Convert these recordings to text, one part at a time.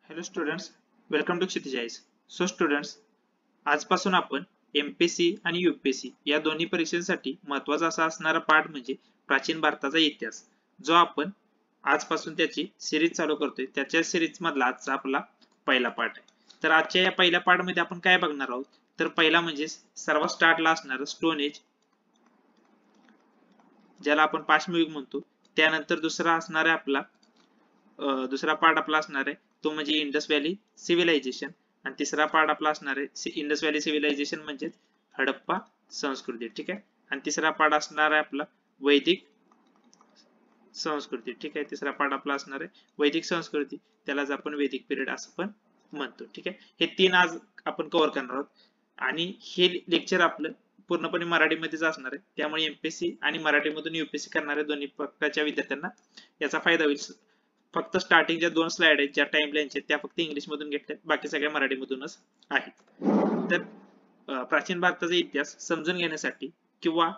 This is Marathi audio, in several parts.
हॅलो स्टुडंट्स, वेलकम टू क्षितिजाईज. सो स्टुडंट्स, आजपासून आपण एमपीएससी आणि यूपीएससी या दोन्ही परीक्षांसाठी महत्त्वाचा असा असणारा पाठ म्हणजे प्राचीन भारताचा इतिहास, जो आपण आजपासून त्याची सिरीज चालू करतोय. त्याच्या सिरीज मधला आजचा आपला पहिला पाठ आहे. तर आजच्या या पहिल्या पाठामध्ये आपण काय बघणार आहोत, तर पहिला म्हणजे सर्वात स्टार्टला असणारं स्टोन एज, ज्याला आपण पाषाणयुग म्हणतो. त्यानंतर दुसरा असणार आहे आपला दुसरा पार्ट आपला असणार आहे तो म्हणजे इंडस व्हॅली सिव्हिलायझेशन, आणि तिसरा पार्ट आपला असणार आहे इंडस व्हॅली सिव्हिलायझेशन म्हणजे हडप्पा संस्कृती. ठीक आहे. आणि तिसरा पार्ट असणार आहे आपला वैदिक संस्कृती. ठीक आहे. तिसरा पार्ट आपला असणार आहे वैदिक संस्कृती, त्यालाच आपण वैदिक पिरियड असं पण म्हणतो. ठीक आहे. हे तीन आज आपण कव्हर करणार आहोत आणि हे लेक्चर आपलं पूर्णपणे मराठीमध्येच असणार आहे. त्यामुळे एमपीएससी आणि मराठीमधून यूपीएससी करणाऱ्या दोन्ही प्रकारच्या विद्यार्थ्यांना याचा फायदा होईल. फक्त स्टार्टिंगच्या 2 स्लाइड आहेत ज्या टाइमलाईनच्या त्या फक्त इंग्लिश मधून घेतल्या, बाकी सगळ्या मराठीमधूनच आहेत. तर प्राचीन भारताचा इतिहास समजून घेण्यासाठी किंवा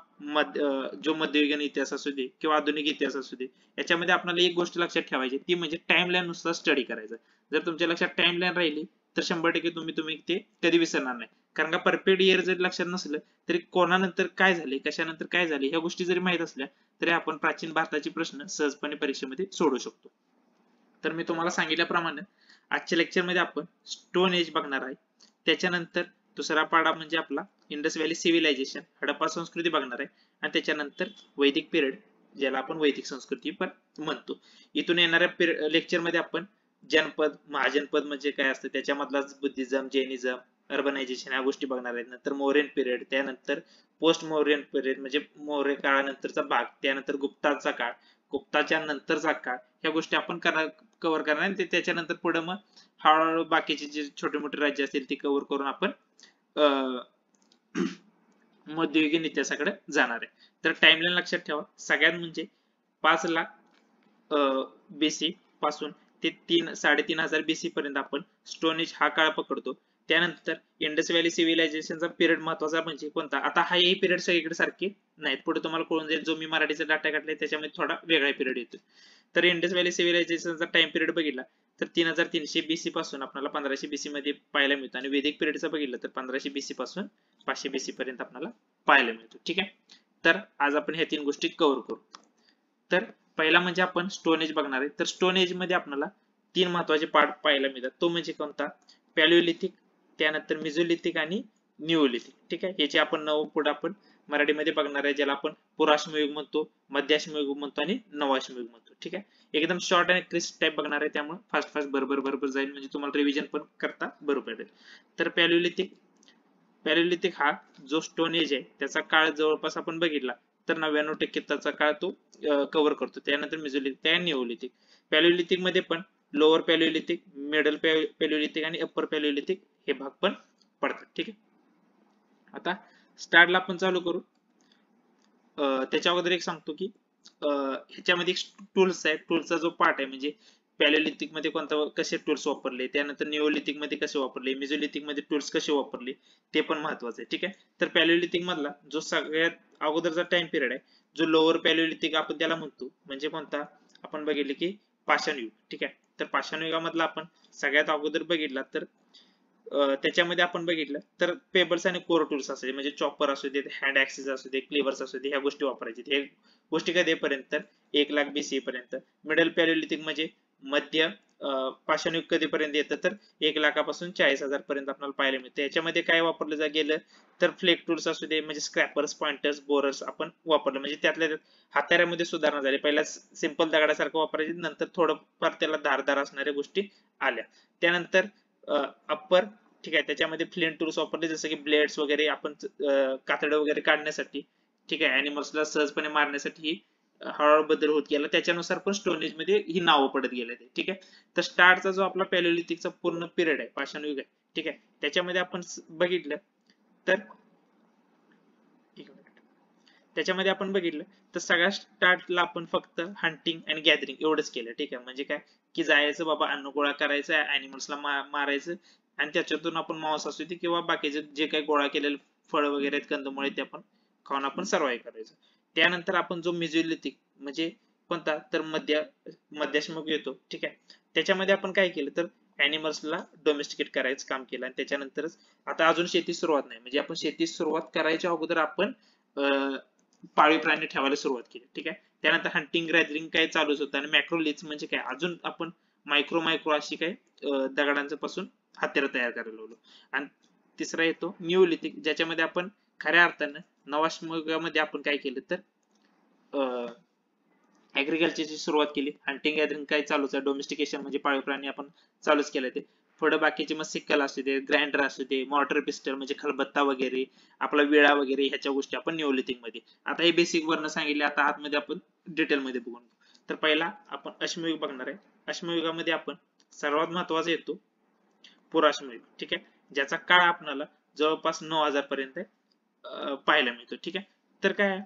जो मध्ययुगीन इतिहास असू दे किंवा आधुनिक इतिहास असू दे, याच्यामध्ये आपल्याला एक गोष्ट लक्षात ठेवायची, ती म्हणजे टाइमलाईन नुसार स्टडी करायचा. जर तुमच्या लक्षात टाइमलाईन राहिली तर 100% तुम्ही ते कधी विसरणार नाही. कारण का परफेक्ट इयर जरी लक्षात नसलं तरी कोणानंतर काय झाले, कशानंतर काय झाले, ह्या गोष्टी जरी माहित असल्या तरी आपण प्राचीन भारताचे प्रश्न सहजपणे परीक्षेमध्ये सोडवू शकतो. तर मी तुम्हाला सांगितल्याप्रमाणे आजच्या लेक्चर मध्ये आपण स्टोन एज बघणार आहे. त्याच्यानंतर दुसरा पाडा म्हणजे आपला इंडस व्हॅली सिव्हिलायझेशन, हडप्पा संस्कृती बघणार आहे. आणि त्याच्यानंतर वैदिक पिरियड, ज्याला आपण वैदिक संस्कृती पण म्हणतो. इथून येणाऱ्या लेक्चर मध्ये आपण जनपद, महाजनपद म्हणजे काय असतं, त्याच्यामधला बुद्धिझम, जैनिझम, अर्बनायझेशन या गोष्टी बघणार आहेत. नंतर मौर्यन पिरियड, त्यानंतर पोस्ट मौर्यन पिरियड म्हणजे मौर्य काळानंतरचा भाग, त्यानंतर गुप्ताचा काळ, गुप्ताच्या नंतरचा काळ, ह्या गोष्टी आपण कव्हर करणार आहे. त्याच्यानंतर पुढे मग हळूहळू बाकीचे जे छोटे मोठे राज्य असतील ते कव्हर करून आपण मध्ययुगीन इतिहासाकडे जाणार आहे. तर टाइमलाईन लक्षात ठेवा. सगळ्यात म्हणजे 5 लाख बीसी पासून ते 3-3.5 बीसी पर्यंत आपण स्टोन एज हा काळ पकडतो. त्यानंतर इंडस व्हॅली सिव्हिलायझेशनचा पिरियड महत्वाचा म्हणजे कोणता, आता हा ही पिरियड सगळीकडे सारखे नाहीत, पुढे तुम्हाला कळून जाईल. जो मी मराठीचा डाटा काढलाय त्याच्यामध्ये थोडा वेगळा पिरियड येतो. तर इंडस व्हॅली सिव्हिलायझेशनचा टाइम पिरियड बघितला तर 3300 बीसी पासून आपल्याला 1500 बीसी मध्ये पाहायला मिळतो, आणि वैदिक पिरियडचा बघितलं तर 1500 बीसी पासून 500 बीसी पर्यंत आपल्याला पाहायला मिळतो. ठीक आहे. तर आज आपण ह्या 3 गोष्टी कव्हर करू. तर पहिला म्हणजे आपण स्टोन एज बघणार आहे. तर स्टोन एज मध्ये आपल्याला 3 महत्वाचे पार्ट पाहायला मिळतात. तो म्हणजे कोणता, पॅलिओलिथिक, त्यानंतर मिझोलिथिक आणि निओलिथिक. ठीक आहे. याचे आपण पुढे आपण मराठीमध्ये बघणार आहे, ज्याला आपण पुराश्मयुग म्हणतो, मध्याश्मयुग म्हणतो आणि नवाश्मयुग म्हणतो. ठीक आहे. एकदम शॉर्ट आणि क्रिस्प टाइप बघणार आहे, त्यामुळे फास्ट बरोबर जाईल, म्हणजे तुम्हाला रिव्हिजन पण करता बरोबर पडेल. तर पॅलिओलिथिक हा जो स्टोन एज आहे त्याचा काळ जवळपास आपण बघितला तर 99% त्याचा काळ तो कव्हर करतो. त्यानंतर मिझोलिथिक आणि निओलिथिक. पॅलिओलिथिक मध्ये पण लोअर पॅलिओलिथिक, मिडल पॅलिओलिथिक आणि अप्पर पॅलिओलिथिक हे भाग पण पडतात. ठीक आहे. आता स्टार्टला आपण चालू करू. त्याच्या अगोदर एक सांगतो की ह्याच्यामध्ये टूल्स आहे. टूल्सचा जो पार्ट आहे म्हणजे पॅलिओलिथिक मध्ये कसे टूल्स वापरले, त्यानंतर निओलिथिक मध्ये कसे वापरले, मिझोलिथिक मध्ये टूल्स कसे वापरले, ते पण महत्वाचं आहे. ठीक आहे. तर पॅलिओलिथिक मधला जो सगळ्यात अगोदरचा टाइम पिरियड आहे, जो लोअर पॅलिओलिथिक आपण त्याला म्हणतो, म्हणजे कोणता, आपण बघितले की पाषाणयुग. ठीक आहे. तर पाषाणयुगामधला आपण सगळ्यात अगोदर बघितला तर त्याच्यामध्ये आपण बघितलं तर पेबल्स आणि कोर टूल्स असू दे, म्हणजे चॉपर असू दे, हँड ऍक्सिस असू दे, क्लिव्हर्स असू दे, ह्या गोष्टी वापरायची. हे गोष्टी कधीपर्यंत, 1 लाख बीसी पर्यंत. मिडल पॅलिओलिथिक म्हणजे मध्य पाषाणयुग कधीपर्यंत येतं तर 1 लाखापासून 40,000 पर्यंत आपल्याला पाहायला मिळतं. याच्यामध्ये काय वापरलं गेलं तर फ्लेक टूल्स असू दे, म्हणजे स्क्रॅपर्स, पॉइंटर्स, बोरर्स आपण वापरलं, म्हणजे त्यातल्या हाताऱ्यामध्ये सुधारणा झाली. पहिला सिंपल दगडासारखं वापरायचे, नंतर थोडंफार त्याला धारदार असणाऱ्या गोष्टी आल्या. त्यानंतर अप्पर, ठीक आहे, त्याच्यामध्ये फ्लिंट टूल्स वापरले, जसं की ब्लेड्स वगैरे आपण कातडं वगैरे काढण्यासाठी. ठीक आहे. अॅनिमल्सला सहजपणे मारण्यासाठी ही हळूहळू बदल होत गेला. त्याच्यानुसार पण स्टोन एज मध्ये ही नावं पडत गेले. ठीक आहे. तर स्टार्टचा जो आपला पॅलिओलिथिकचा पूर्ण पिरियड आहे, पाषाणयुग आहे, ठीक आहे, त्याच्यामध्ये आपण बघितलं तर त्याच्यामध्ये आपण बघितलं तर सगळ्या स्टार्टला आपण फक्त हंटिंग आणि गॅदरिंग एवढंच केलं. ठीक आहे. म्हणजे काय की जायचं बाबा, अन्न गोळा करायचं, अॅनिमल्सला मारायचं, आणि त्याच्यातून आपण मांस असू दे किंवा बाकीचे जे काही गोळा केलेले फळ वगैरे आहेत, कंदमुळे, ते आपण खाऊन आपण सर्वाइव्ह करायचं. त्यानंतर आपण जो मिझोलिथिक म्हणजे कोणता तर मध्याश्मयुग येतो. ठीक आहे. त्याच्यामध्ये आपण काय केलं तर ॲनिमल्सला डोमेस्टिकेट करायचं काम केलं आणि त्याच्यानंतरच आता अजून शेती सुरुवात नाही, म्हणजे आपण शेती सुरुवात करायच्या अगोदर आपण पाळीव प्राणी ठेवायला सुरुवात केली. ठीक आहे. त्यानंतर हंटिंग गॅदरिंग काय चालूच होतं आणि मॅक्रोलिथ्स म्हणजे काय, अजून आपण मायक्रो अशी काय दगडांच्या पासून हत्यारं तयार करायला लागलो. आणि तिसरा येतो न्यूलिथिक, ज्याच्यामध्ये आपण खऱ्या अर्थानं नवाश्मयुगामध्ये आपण काय केलं तर ऍग्रिकल्चरची सुरुवात केली. हंटिंग गॅदरिंग काय चालूच आहे, डोमेस्टिकेशन म्हणजे पाळीव प्राणी आपण चालूच केलं ते. थोडं बाकीचे मग सिक्कल असू दे, ग्राइंडर असू दे, मॉर्टर पिस्टल म्हणजे खलबत्ता वगैरे, आपला विळा वगैरे, ह्याच्या गोष्टी आपण निओलिथिक मध्ये. आता हे बेसिक वर्ण सांगितले, आता आतमध्ये आपण डिटेल मध्ये बघून. तर पहिला आपण अश्मयुग बघणार आहे. अश्मयुगामध्ये आपण सर्वात महत्वाचा येतो पुराश्मयुग. ठीक आहे. ज्याचा काळ आपल्याला जवळपास 9000 पर्यंत पाहायला मिळतो. ठीक आहे. तर काय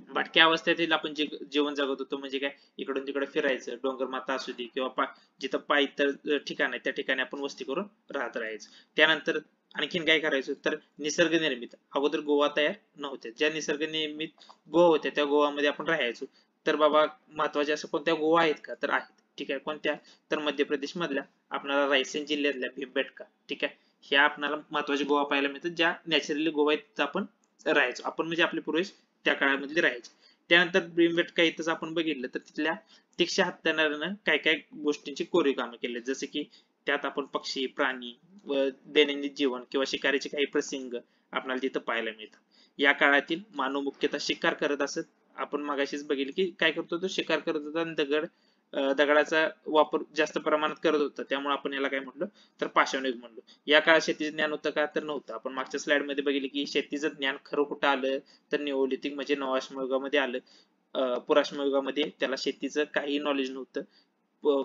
भटक्या अवस्थेतील आपण जे जीवन जगत होतो, म्हणजे काय इकडून तिकडे फिरायचं, डोंगर माता असू दे किंवा जिथं पायथळ ठिकाण आहे त्या ठिकाणी आपण वस्ती करून राहत राहायचं. त्यानंतर आणखीन काय करायचं तर निसर्ग निर्मित, अगोदर गोवा तयार नव्हते, ज्या निसर्ग निर्मित गोवा होत्या त्या गोवामध्ये आपण राहायचो. तर बाबा महत्वाचे असं कोणत्या गोवा आहेत का, तर आहेत. ठीक आहे. कोणत्या तर मध्य प्रदेश मधल्या आपल्याला रायसेन जिल्ह्यातल्या भीमबेटका. ठीक आहे. ह्या आपल्याला महत्वाचे गोवा पाहायला मिळतात, ज्या नॅचरली गोवा आहेत आपण राहायचो, आपण म्हणजे आपले पूर्वज त्या काळामध्ये राहायचे. त्यानंतर भीमबेटका इथंच आपण बघितलं तर तिथल्या तीक्ष्ण हत्यारानं काय काय गोष्टींची कोरीव कामं केली, जसे की त्यात आपण पक्षी, प्राणी व दैनंदिन जीवन किंवा शिकारीचे काही प्रसंग आपल्याला तिथं पाहायला मिळतात. या काळातील मानव मुख्यतः शिकार करत असत. आपण मगाशीच बघितलं की काय करतो तो शिकार करत होता आणि दगडाचा वापर जास्त प्रमाणात करत होता, त्यामुळे आपण याला काय म्हटलं तर पाषाणयुग म्हणलो. या काळात शेतीचं ज्ञान होतं का, तर नव्हतं. आपण मागच्या स्लाइड मध्ये बघितलं की शेतीचं ज्ञान खरं कुठं आलं तर निओलिथिक म्हणजे नवाश्मयुगामध्ये आलं. पुराश्मयुगामध्ये त्याला शेतीचं काही नॉलेज नव्हतं,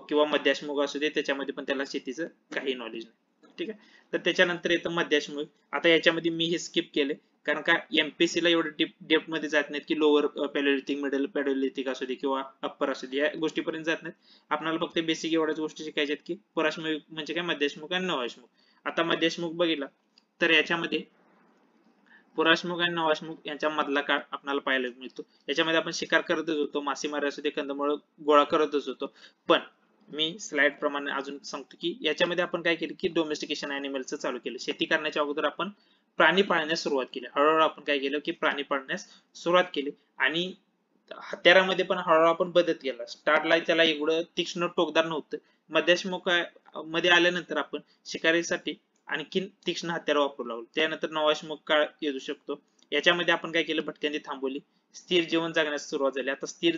किंवा मध्याश्मयुग असू दे त्याच्यामध्ये पण त्याला शेतीचं काही नॉलेज नाही. ठीक आहे. तर त्याच्यानंतर येतं मध्याश्मयुग. आता याच्यामध्ये मी हे स्किप केले कारण का एमपीएससी ला एवढं डेप्थ मध्ये जात नाहीत की लोअर पॅलिओलिथिक, मिडल पॅलिओलिथिक असू दे किंवा अप्पर असू दे, या गोष्टीपर्यंत जात नाहीत. आपल्याला फक्त बेसिक एवढ्याच गोष्टी शिकायच्या आहेत की पुराश्मयुग म्हणजे काय, मध्याश्मयुग आणि नवाश्मयुग. आता मध्याश्मयुग बघितला तर याच्यामध्ये पुराश्मयुग आणि नवाश्मयुग यांच्या मधला काळ आपल्याला पाहायला मिळतो. याच्यामध्ये आपण शिकार करतच होतो, मासेमारी असू दे, कंदमुळ गोळा करतच होतो. पण मी स्लाइड प्रमाणे अजून सांगतो की याच्यामध्ये आपण काय केलं की डोमेस्टिकेशन अॅनिमलचं चालू केलं. शेती करण्याच्या अगोदर आपण प्राणी पाळण्यास सुरुवात केली. हळूहळू आपण काय केलं की प्राणी पाळण्यास सुरुवात केली आणि हत्यारामध्ये पण हळूहळू आपण बदल केला. स्टार्टला त्याला एवढं तीक्ष्ण टोकदार नव्हतं. मध्याश्मयुग मध्ये आल्यानंतर आपण शिकारीसाठी आणखीन तीक्ष्ण हत्यार वापरू लागलो. त्यानंतर नवाश्मयुग काळ येऊ शकतो. याच्यामध्ये आपण काय केलं, भटक्यांची थांबवली, स्थिर जीवन जगण्यास सुरुवात झाली. आता स्थिर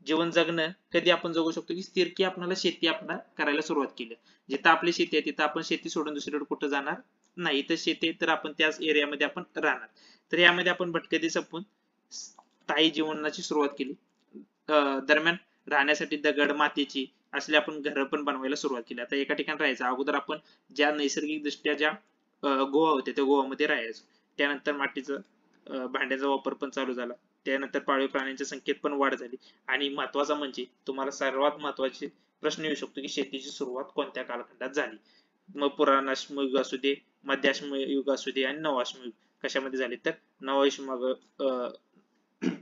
जीवन जगणं कधी आपण जगू शकतो की स्थिर की आपल्याला शेती आपण करायला सुरुवात केली. जिथं आपली शेती आहे तिथं आपण शेती सोडून दुसरीकडे कुठं जाणार नाही, तर शेती तर आपण त्याच एरियामध्ये आपण राहणार. तर यामध्ये आपण भटकंती संपवून स्थायी जीवनाची सुरुवात केली. दरम्यान राहण्यासाठी दगड मातीची असले आपण घरं पण बनवायला सुरुवात केली. आता एका ठिकाणी राहायचं, अगोदर आपण ज्या नैसर्गिक दृष्ट्या ज्या गोवा होत्या त्या गोवामध्ये राहायचो. त्यानंतर मातीचं भांड्याचा वापर पण चालू झाला. त्यानंतर पाळीव प्राण्यांच्या संख्येत पण वाढ झाली. आणि महत्वाचा म्हणजे तुम्हाला सर्वात महत्वाचे प्रश्न येऊ शकतो की शेतीची सुरुवात कोणत्या कालखंडात झाली. मग पुराणाश्मयुग असू दे, मध्याश्मयुग असू दे आणि नवाश्मयुग कशामध्ये झाले तर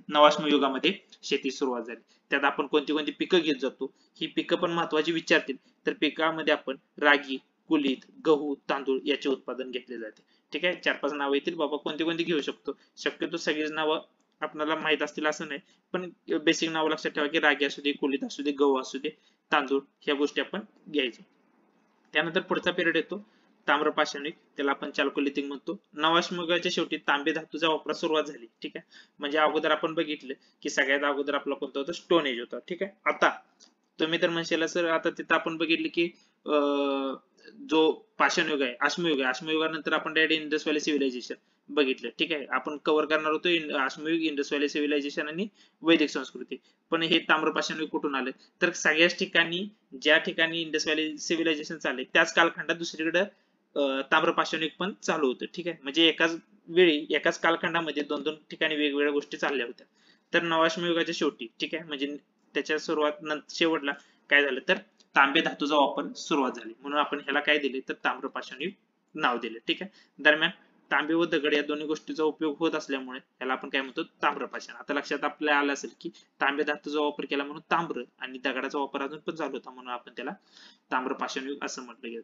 नवाश्मयुगामध्ये शेती सुरुवात झाली. त्यात आपण कोणती कोणती पिकं घेत जातो ही पिकं पण महत्वाची विचारतील. तर पिकामध्ये आपण रागी, कुलीत, गहू, तांदूळ याचे उत्पादन घेतले जाते. ठीक आहे. 4-5 नावं येतील बाबा, कोणती कोणती घेऊ शकतो. शक्यतो सगळीच नावं आपल्याला माहित असतील असं नाही, पण बेसिक नाव लक्षात ठेवा की रागी असू दे, कुलीत असू दे, गहू असू दे, तांदूळ, ह्या गोष्टी आपण घ्यायच्या. त्यानंतर पुढचा पिरियड येतो ताम्रपाषाणिक, त्याला आपण चाल्कोलिथिक म्हणतो. नवाश्मयुगाच्या शेवटी तांबे धातूचा वापरास सुरुवात झाली. ठीक आहे. म्हणजे अगोदर आपण बघितलं की सगळ्यात अगोदर आपला कोणता होता, स्टोन एज होता. ठीक आहे. आता तुम्ही तर म्हणशाल सर आता तिथं आपण बघितलं की जो पाषाणयुग आहे, अश्मयुगानंतर आपण डायरेक्ट इंडस व्हॅली सिव्हिलायझेशन बघितलं. ठीक आहे. आपण कव्हर करणार होतो अश्मयुग, इंडस व्हॅली सिव्हिलायझेशन आणि वैदिक संस्कृती. पण हे ताम्रपाषाणयुग कुठून आलं तर सगळ्याच ठिकाणी, ज्या ठिकाणी इंडस व्हॅली सिव्हिलायझेशन चालले त्याच कालखंडात दुसरीकडे ताम्रपाषाणयुग पण चालू होतं. ठीक आहे. म्हणजे एकाच वेळी एकाच कालखंडामध्ये दोन दोन ठिकाणी वेगवेगळ्या गोष्टी चालल्या होत्या. तर नवाश्मयुगाच्या शेवटी, ठीक आहे, म्हणजे त्याच्या शेवटला काय झालं तर तांबे धातूचा वापर सुरुवात झाली, म्हणून आपण ह्याला काय दिले तर ताम्रपाषाणयुग नाव दिले. ठीक आहे. दरम्यान तांबे व दगड या दोन्ही गोष्टीचा उपयोग होत असल्यामुळे याला आपण काय म्हणतो ताम्रपाषाण. आता लक्षात आपल्याला आलं असेल की तांबे धातूचा वापर केला म्हणून ताम्र आणि दगडाचा वापर अजून पण चालू होता म्हणून आपण त्याला ताम्रपाषाण युग असं म्हटलं गेलं.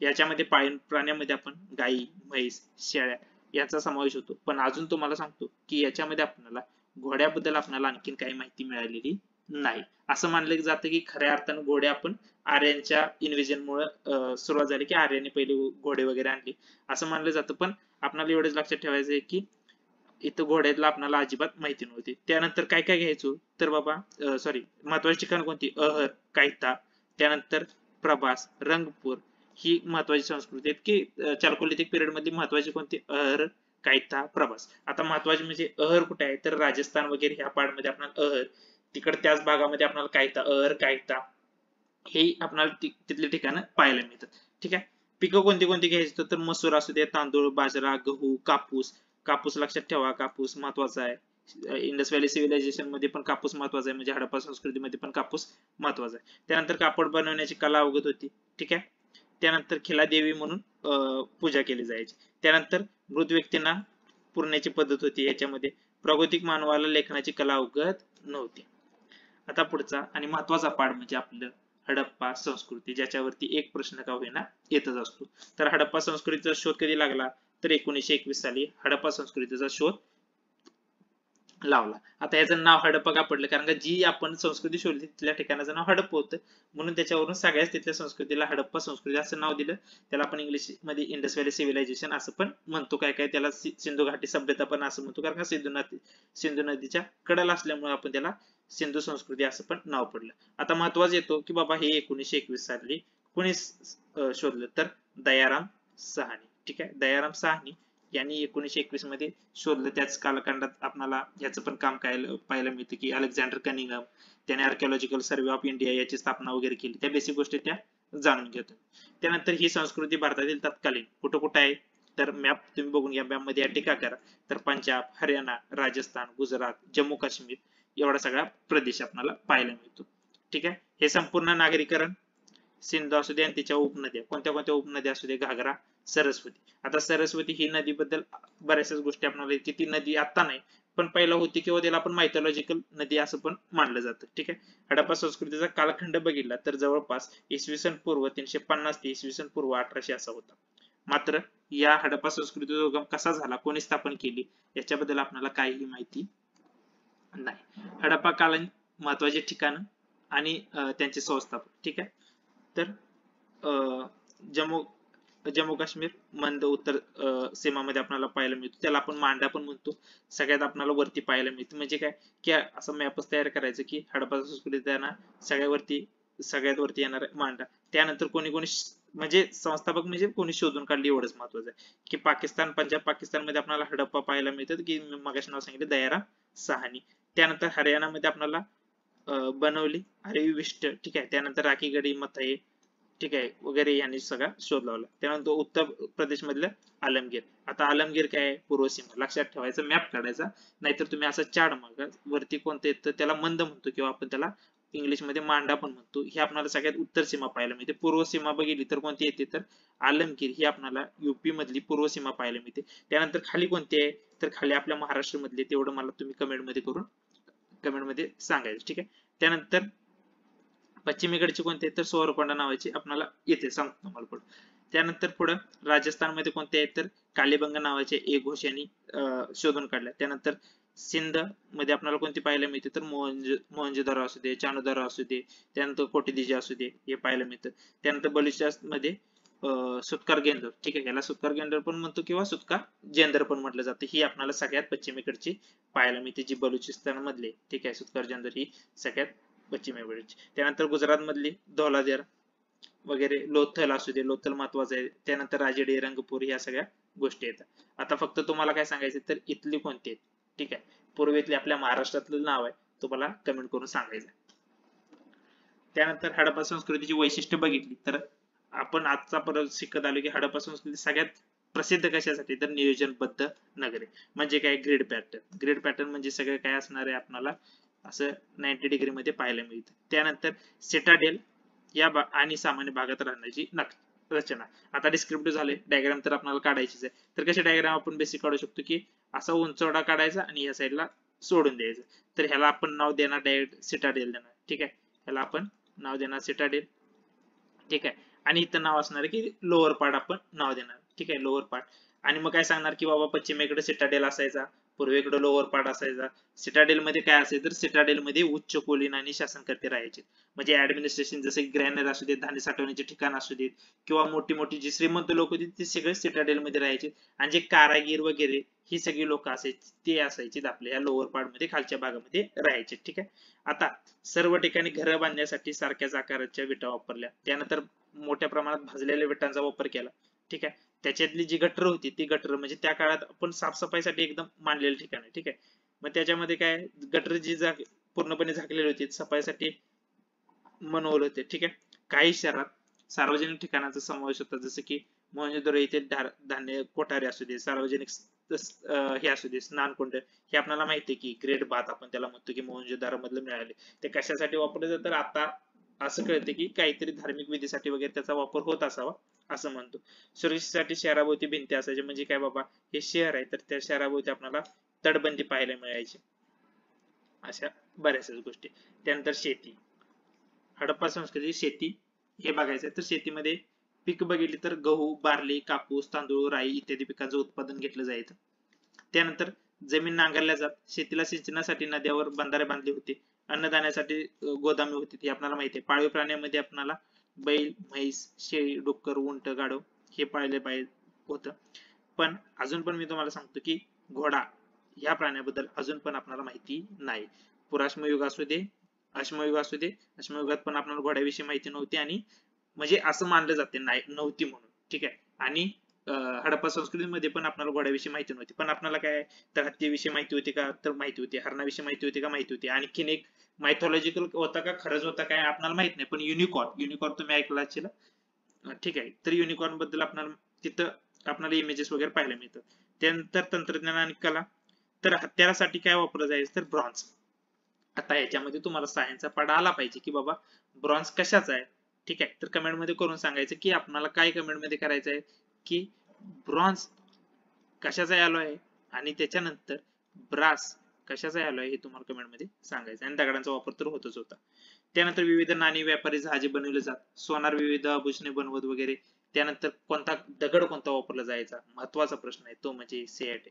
याच्यामध्ये पाळीव प्राण्यामध्ये आपण गाई, म्हैस, शेळ्या याचा समावेश होतो. पण अजून तुम्हाला सांगतो की याच्यामध्ये आपल्याला घोड्याबद्दल आपल्याला आणखीन काही माहिती मिळालेली नाही. असं मानलं जातं की खऱ्या अर्थानं घोडे आपण आर्यांच्या इन्व्हेजन मुळे सुरुवात झाली की आर्यांनी पहिले घोडे वगैरे आणले असं मानलं जातं. पण आपल्याला एवढंच लक्षात ठेवायचं आहे की इथं घोड्याला आपल्याला अजिबात माहिती नव्हती. त्यानंतर काय काय घ्यायचो तर बाबा सॉरी महत्वाची ठिकाण कोणती अहर, कायता, त्यानंतर प्रभास, रंगपूर ही महत्वाची संस्कृती आहेत की चालकोलिथिक पिरियड मधली महत्वाची कोणती अहर, कायता, प्रभास. आता महत्वाचे म्हणजे अहर कुठे आहे तर राजस्थान वगैरे ह्या पार्ट मध्ये आपल्याला अहर, तिकडे त्याच भागामध्ये आपल्याला कायता, अहर, कायता हे आपल्याला तिथली ठिकाणं पाहायला मिळतात. ठीक आहे. पिकं कोणती कोणती घ्यायची तर मसूर असू दे, तांदूळ, बाजरा, गहू, कापूस. कापूस लक्षात ठेवा, कापूस महत्वाचा आहे. इंडस व्हॅली सिव्हिलायझेशन मध्ये पण कापूस महत्वाचा आहे, म्हणजे हडप्पा संस्कृतीमध्ये पण कापूस महत्वाचा आहे. त्यानंतर कापड बनवण्याची कला अवगत होती. ठीक आहे. त्यानंतर खिलादेवी म्हणून पूजा केली जायची. त्यानंतर मृत व्यक्तींना पुरण्याची पद्धत होती. याच्यामध्ये प्रागैतिक मानवाला लेखनाची कला अवगत नव्हती. आता पुढचा आणि महत्वाचा पाठ म्हणजे आपलं हडप्पा संस्कृती, ज्याच्यावरती एक प्रश्न का होईना येतच असतो. तर हडप्पा संस्कृतीचा शोध कधी लागला तर 1921 साली हडप्पा संस्कृतीचा शोध लावला. आता याचं नाव हडप्पा का पडलं कारण का जी आपण संस्कृती शोधली तिथल्या ठिकाणाचं नाव हडप्पा होतं म्हणून त्याच्यावरून सगळ्याच तिथल्या संस्कृतीला हडप्पा संस्कृती असं नाव दिलं. त्याला आपण इंग्लिश मध्ये इंडस व्हॅली सिव्हिलायझेशन असं पण म्हणतो. काय काय त्याला सिंधू घाटी सभ्यता पण असं म्हणतो कारण का सिंधू नदीच्या कडेला असल्यामुळे आपण त्याला सिंधू संस्कृती असं पण नाव पडलं. आता महत्वाचा येतो की बाबा हे 1921 साली कोणी शोधलं तर दयाराम साहनी. ठीक आहे. दयाराम साहनी यांनी 1921 मध्ये शोधलं. त्याच कालखंडात आपल्याला याचं पण काम पाहायला मिळतं की अलेक्झांडर कनिंगहम त्याने आर्किओलॉजिकल सर्वे ऑफ इंडिया याची स्थापना वगैरे केली. त्या बेसिक गोष्टी त्या जाणून घेतो. त्यानंतर ही संस्कृती भारतातील तत्कालीन कुठं कुठं आहे तर मॅप तुम्ही बघून घ्या. मॅप मध्ये टीका करा तर पंजाब, हरियाणा, राजस्थान, गुजरात, जम्मू काश्मीर एवढा सगळा प्रदेश आपल्याला पाहायला मिळतो. ठीक आहे. हे संपूर्ण नागरीकरण सिंधू असू दे आणि तिच्या उपनद्या कोणत्या कोणत्या उपनद्या असू दे, घागरा, सरस्वती. आता सरस्वती ही नदीबद्दल बऱ्याचशा गोष्टी आपल्याला की ती नदी आता नाही पण पहिला होती किंवा त्याला आपण मायथॉलॉजिकल नदी असं पण मानलं जातं. ठीक आहे. हडप्पा संस्कृतीचा कालखंड बघितला तर जवळपास इसवी सन पूर्व 350 ते इसवी सन पूर्व 1800 असा होता. मात्र या हडप्पा संस्कृतीचा उगम कसा झाला, कोणी स्थापन केली याच्याबद्दल आपल्याला काहीही माहिती नाही. हडप्पा कालीन महत्वाचे ठिकाण आणि त्यांचे संस्थापक. ठीक आहे. तर जम्मू काश्मीर मंद उत्तर सीमामध्ये आपल्याला पाहायला मिळतो. त्याला आपण मांडा पण म्हणतो. सगळ्यात आपल्याला वरती पाहायला मिळतं. म्हणजे काय की असं मॅपच तयार करायचं की हडप्पा संस्कृती त्यांना सगळ्यात वरती येणार मांडा. त्यानंतर कोणी कोणी म्हणजे संस्थापक म्हणजे कोणी शोधून काढली एवढंच महत्वाचं आहे की पाकिस्तान, पंजाब पाकिस्तान मध्ये आपल्याला हडप्पा पाहायला मिळतात की मगाशी नाव सांगितलं दयाराम साहनी. त्यानंतर हरियाणामध्ये आपल्याला बनवली विष्ट. ठीक आहे. त्यानंतर राखीगढी, मथाई ठीक आहे वगैरे यांनी सगळा शोध लावला. त्यानंतर उत्तर प्रदेश मधलं आलमगीर. आता आलमगीर काय आहे पूर्व सीमा. लक्षात ठेवायचं, मॅप काढायचा. नाहीतर तुम्ही असं चार्ट मागा वरती कोणतं येतं त्याला मंद म्हणतो किंवा आपण त्याला इंग्लिश मध्ये मांडा पण म्हणतो. ही आपल्याला सगळ्यात उत्तर सीमा पाहायला मिळते. पूर्व सीमा बघितली तर कोणती येते तर आलमगीर ही आपल्याला युपी मधली पूर्व सीमा पाहायला मिळते. त्यानंतर खाली कोणती आहे तर खाली आपल्या महाराष्ट्र मधली. तेवढं मला तुम्ही कमेंट मध्ये सांगायचं. ठीक आहे. त्यानंतर पश्चिमेकडची कोणते तर सोरकोंडा नावाची आपल्याला येते सांगतो तुम्हाला पुढे. त्यानंतर पुढे राजस्थान मध्ये कोणते आहेत तर कालीबंगा नावाचे एक घोष यांनी शोधून काढल्या. त्यानंतर सिंध मध्ये आपल्याला कोणती पाहायला मिळते तर मोहनजोदडो असू दे, चाणूदरा असू दे, त्यानंतर कोटीदिजा असू दे हे पाहायला मिळतं. त्यानंतर बलुचिस्तान मध्ये सुतकार गेंदर. ठीक आहे. याला सुतकार गेंदर पण म्हणतो किंवा सुतकार जेंदर पण म्हटलं जातं. ही आपल्याला सगळ्यात पश्चिमेकडची पाहायला मिळते जी बलुचिस्तान मधली. ठीक आहे. सुतकार जेंदर ही सगळ्यात पश्चिमेकडची. त्यानंतर गुजरात मधली धौलाधर वगैरे, लोथल असू दे, लोथल महत्वाचं आहे. त्यानंतर राजडी, रंगपूर या सगळ्या गोष्टी येतात. आता फक्त तुम्हाला काय सांगायचं तर इथली कोणती आहेत. ठीक आहे. पूर्वेतली आपल्या महाराष्ट्रातलं नाव आहे तुम्हाला कमेंट करून सांगायचं. त्यानंतर हडप्पा संस्कृतीची वैशिष्ट्य बघितली तर आपण आजचा परत शिकत आलो की हडप्पा संस्कृती सगळ्यात प्रसिद्ध कशासाठी तर नियोजनबद्ध नगरे. म्हणजे काय ग्रिड पॅटर्न. ग्रिड पॅटर्न म्हणजे सगळं काय असणार आहे आपल्याला असं 90 डिग्री मध्ये पाहायला मिळतं. त्यानंतर सिटाडेल या आणि सामान्य भागात राहण्याची रचना. आता डिस्क्रिप्टिव्ह झाले, डायग्राम तर आपल्याला काढायचीच आहे. तर कसे डायग्राम आपण बेसिक काढू शकतो की असा उंचवडा काढायचा आणि या साईडला सोडून द्यायचं. तर ह्याला आपण नाव देणार डायरेक्ट सिटाडेल देणार. ठीक आहे, ह्याला आपण नाव देणार सिटाडेल. ठीक आहे, आणि इथं नाव असणार की लोअर पार्ट आपण नाव देणार. ठीक आहे, लोअर पार्ट. आणि मग काय सांगणार की बाबा पश्चिमेकडे सिटाडेल असायचा, पूर्वेकडे लोअर पार्ट असायचा. सिटाडेल मध्ये काय असायचं, तर सिटाडेल मध्ये उच्च कुलीन आणि शासनकर्ते राहायचे. म्हणजे ऍडमिनिस्ट्रेशन जसे ग्रॅनर असू देत, धान्य साठवण्याचे ठिकाण असू देत, किंवा मोठी मोठी जी श्रीमंत लोक होती ती सगळे सिटाडेल मध्ये राहायचे. आणि जे कारागीर वगैरे ही सगळी लोक असायची ते असायची आपल्या या लोअर पार्ट मध्ये खालच्या भागामध्ये राहायचे. ठीक आहे, आता सर्व ठिकाणी घरं बांधण्यासाठी सारख्याच आकाराच्या विटा वापरल्या. त्यानंतर मोठ्या प्रमाणात भाजलेल्या विटांचा वापर केला. ठीक आहे, त्याच्यातली जी गटर होती ती गटर म्हणजे त्या काळात आपण साफसफाईसाठी एकदम मांडलेले ठिकाण आहे. ठीक आहे, मग त्याच्यामध्ये काय गटर जी पूर्णपणे झाकलेली होती सफाईसाठी मनवले होते. ठीक आहे, काही शहरात सार्वजनिक ठिकाणाचा समावेश होता, जसं की मोहनजोदडो येथे धान्य कोठारे असू दे, सार्वजनिक हे असू दे स्नानकुंड. हे आपल्याला माहिती आहे की ग्रेट बाथ आपण त्याला म्हणतो की मोहनजोदडो मधलं मिळाले. ते कशासाठी वापरले जातात, तर आता असं कळते की काहीतरी धार्मिक विधीसाठी वगैरे त्याचा वापर होत असावा असं म्हणतो. सुरक्षेसाठी शहराभोवती भिंती असायची. म्हणजे काय बाबा, हे शहर आहे तर त्या शहराभोवती आपल्याला तटबंदी पाहायला मिळायची. अशा बऱ्याचशा गोष्टी. त्यानंतर शेती, हडप्पा संस्कृती शेती हे बघायचं. तर शेतीमध्ये पीक बघितली तर गहू, बार्ली, कापूस, तांदूळ, राई इत्यादी पिकांचं उत्पादन घेतलं जायचं. त्यानंतर जमीन नांगरल्या जात. शेतीला सिंचनासाठी नद्यावर बंधारे बांधले होते. अन्नदाण्यासाठी गोदामे होती, हे आपल्याला माहिती आहे. पाळीव प्राण्यामध्ये आपल्याला बैल, म्हैस, शेळी, डुक्कर, उंट, गाढव हे पाळले पाहिजे होतं. पण अजून पण मी तुम्हाला सांगतो की घोडा या प्राण्याबद्दल अजून पण आपल्याला माहिती नाही. पुराश्मयुग असू दे, अश्मयुग असू दे, अश्मयुगात पण आपल्याला घोड्याविषयी माहिती नव्हती, आणि म्हणजे असं मानलं जाते नाही नव्हती म्हणून. ठीक आहे, आणि हडप्पा संस्कृतीमध्ये पण आपल्याला घोड्याविषयी माहिती नव्हती. पण आपल्याला काय तर हत्तीविषयी माहिती होती का, तर माहिती होती. हरणाविषयी माहिती होती का, माहिती होती. आणखीन एक मायथॉलॉजिकल होता का खरंच होता काय आपल्याला माहित नाही, पण युनिकॉर्न तुम्ही ऐकला असेल. ठीक आहे, तर युनिकॉर्न बद्दल आपल्याला तिथं आपल्याला इमेजेस वगैरे पाहायला मिळतात. त्यानंतर तंत्रज्ञान आणि कला, तर हत्यारासाठी काय वापरलं जायचं, तर ब्रॉन्झ. आता याच्यामध्ये तुम्हाला सायन्सचा पाडा आला पाहिजे की बाबा ब्रॉन्झ कशाचा आहे. ठीक आहे, तर कमेंट मध्ये करून सांगायचं की आपल्याला काय कमेंट मध्ये करायचं आहे की ब्रॉन्झ कशाचा अलॉय आहे, आणि त्याच्यानंतर ब्रास कशाचा अलॉय हे तुम्हाला कमेंट मध्ये सांगायचं. आणि दगडांचा वापर तर होतच होता. त्यानंतर विविध नाणी, व्यापारी जहाजे बनवले जात. सोनार, विविध आभूषणे बनवत वगैरे. त्यानंतर कोणता दगड कोणता वापरला जायचा, महत्वाचा प्रश्न आहे तो म्हणजे सिएट.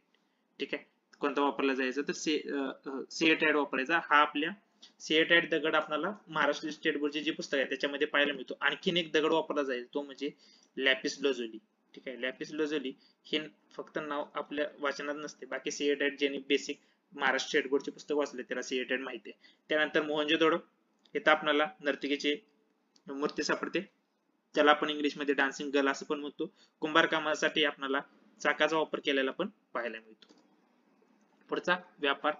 ठीक आहे, कोणता वापरला जायचा, तर सिएटाइड वापरायचा. हा आपल्या सिएटाइड दगड आपल्याला महाराष्ट्र स्टेट बोर्डचे जे पुस्तक आहे त्याच्यामध्ये पाहायला मिळतो. आणखीन एक दगड वापरला जाईल तो म्हणजे लॅपिस लझुली. ठीक आहे, लॅपिस लझुली हे फक्त नाव आपल्या वाचनात नसते, बाकी सिएटाइड ज्यांनी बेसिक महाराष्ट्र स्टेट बोर्डचे पुस्तक वाचले त्याला सिएटाइड माहिती आहे. त्यानंतर मोहनजोदडो, इथं आपल्याला नर्तकीची मूर्ती सापडते, त्याला आपण इंग्लिश मध्ये डान्सिंग गर्ल असं पण म्हणतो. कुंभार कामासाठी आपल्याला चाकाचा वापर केलेला पण पाहायला मिळतो. पुढचा व्यापार.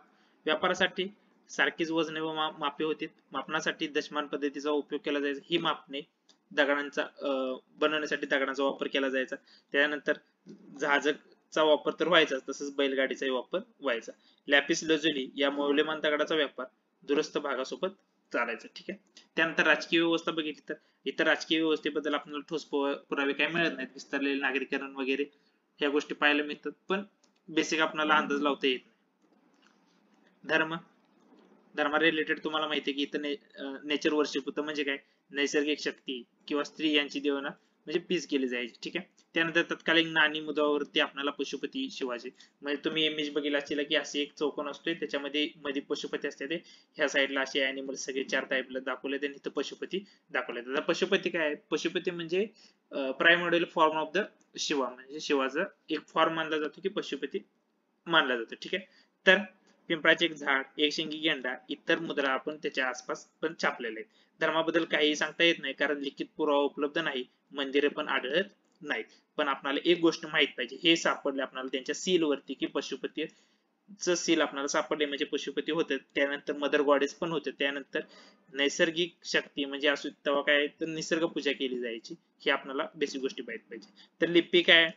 व्यापारासाठी सारखीच वजने व मापे होती. मापनासाठी दशमान पद्धतीचा उपयोग केला जायचा. ही मापने दगडांचा बनवण्यासाठी दगडांचा वापर केला जायचा. त्यानंतर जहाजाचा वापर तर व्हायचाच, तसंच बैलगाडीचाही वापर व्हायचा. लॅपिस लझुली या मौल्यवान दगडाचा व्यापार दुरस्त भागासोबत चालायचा. ठीक आहे, त्यानंतर राजकीय व्यवस्था बघितली तर इतर राजकीय व्यवस्थेबद्दल आपल्याला ठोस पुरावे काही मिळत नाहीत. विस्तारलेले नागरीकरण वगैरे ह्या गोष्टी पाहायला मिळतात, पण बेसिक आपल्याला अंदाज लावता येत नाही. धर्म, धर्मा रिलेटेड तुम्हाला माहिती आहे की इथं नेचर वर्शिप होतं. म्हणजे काय, नैसर्गिक शक्ती किंवा स्त्री यांची देवना म्हणजे पीस केली जायची. ठीक आहे, त्यानंतर तत्कालीन नाणी मुद्रावरती आपल्याला पशुपती शिवाजी, म्हणजे तुम्ही इमेज बघितला असेल की असे एक चौकोन असतोय त्याच्यामध्ये मध्ये पशुपती असते. ते ह्या साईडला असे अॅनिमल सगळे चार टाईपला दाखवले आणि इथं पशुपती दाखवले. आता पशुपती काय आहे, पशुपती म्हणजे प्रायमोडियल फॉर्म ऑफ द शिवा, म्हणजे शिवाचा एक फॉर्म मानला जातो की पशुपती मानला जातो. ठीक आहे, तर पिंपळाचे एक झाड, एक शिंगी गेंडा इतर मुद्रा आपण त्याच्या आसपास पण छापलेले आहेत. धर्माबद्दल काही सांगता येत नाही कारण लिखित पुरावा उपलब्ध नाही, मंदिरे पण आढळत नाहीत. पण आपल्याला एक गोष्ट माहित पाहिजे, हे सापडले आपल्याला त्यांच्या सील वरती की पशुपतीचं सील आपल्याला सापडले म्हणजे पशुपती होते. त्यानंतर मदर गॉडेस पण होते. त्यानंतर नैसर्गिक शक्ती म्हणजे असू तेव्हा काय तर निसर्ग पूजा केली जायची, हे आपल्याला बेसिक गोष्टी माहित पाहिजे. तर लिपी काय,